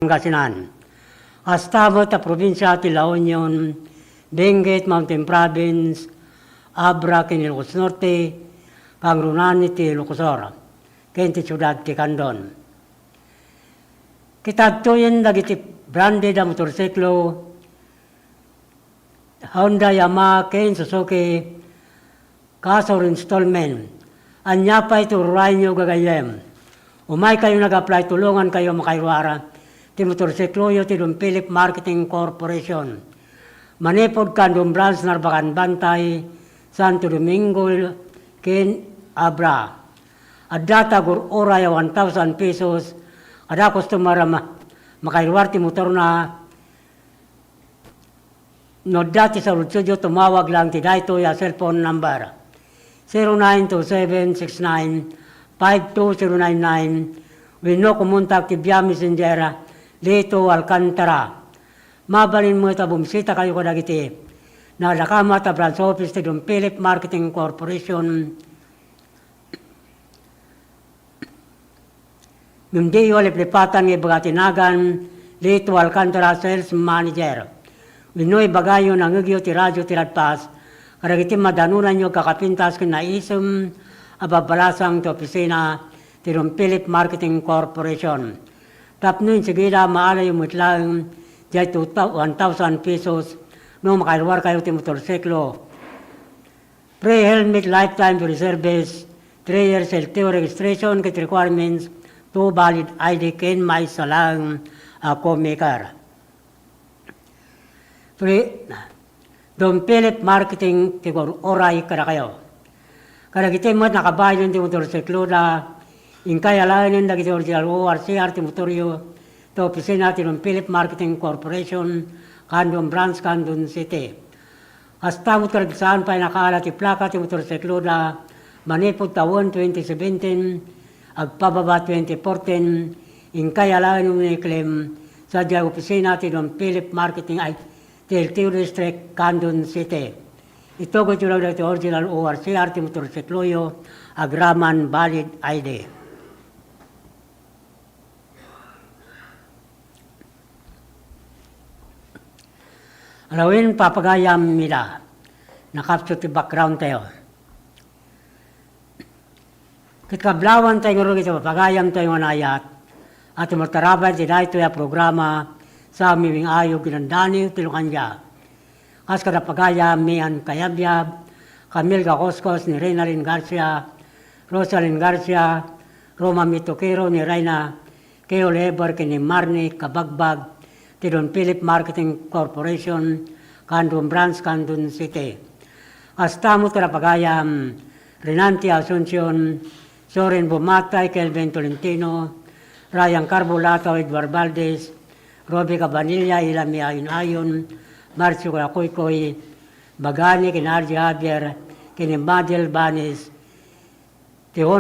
Pangasinan. Hasta ta probinsya ti La Union, Benguet, Mountain Province, Abra, Ilocos Norte, Pangrunani ti Ilocosor, kenti syudad ti Candon. Kitadtoyen dagiti branded a motorsiklo, Honda, Yamaha, Ken, Suzuki, Casor installment. Anya pa ito ruray nyo gagayem. Umay kayo nag-apply, tulungan kayo makairwara. Ti motorsiklo yo ti Don Philip Marketing Corporation. Manipod Candon Branch, Narbacan, Bantay, Santo Domingo, Ken, Abra. At data gur oray 1,000 pesos. Ada customer makairwar ti motor na no dati sa Rutsudio, tumawag lang ti dayto ya cellphone number 0927-69-52099 wino kumuntak ti Via Messenger Lito Alcantara. Mabalin mo ita bumisita kayo ko dagiti na Lakama ta branch office ti Don Philip Marketing Corporation. Mimdi yo liplipatan ng ibagatinagan Lito Alcantara Sales Manager. Winoy bagayo nangagyo ti radyo ti ladpas, karagiti madanunan nyo kakapintas kina isum ababalasang ti opisina ti Don Philip Marketing Corporation. Tapnoy sigila maalay umutlang jay 1,000 pesos no makailwar kayo ti motorsiklo. Pre-helmet lifetime to service, 3 years LTO registration kit requirements, 2 valid ID ken may salang ako maker. Don Philip Marketing tigor oray kada kayo. Kada kita mat nakabayan ti motorsiklo na ingkay alayan dagiti original ORCR ti motoryo to opisina ti Don Philip Marketing Corporation, Candon Branch, Candon City. Hasta mo saan pa nakaala ti plaka ti motorsiklo na manipod taon 2017 agpababa 2014 ingkay alayan mo ni claim sa diya opisina ti Don Philip Marketing LTO District, Candon City. Ito ko ito lang dito original ORCR, ti motorsikloyo, agraman, valid ID. Alawin, papagayam nila. Nakapso ti background tayo. Kitkablawan tayo nga ito, papagayam tayo nga nayat. At umatarabay, dinahay ito yung programa sa aming ayog ginandani tilukanya. Kas kada pagaya mian kayabyab, Camille Gacoskos ni Reynalyn Garcia, Rosalyn Garcia, Roma Mitokero ni Reyna, Keo Leber ni Marnie Kabagbag, ti Don Philip Marketing Corporation, Candon Branch, Candon City. Hasta mo kada pagaya Renanti Asuncion, Soren Bumatay, Kelvin Tolentino, Ryan Carbolato, Edward Valdez, Roby Cabanilla, Ilami Ayon-Ayon, Marcio Caracoycoy, Bagani, Kinardi Javier, Kinimadel Banis,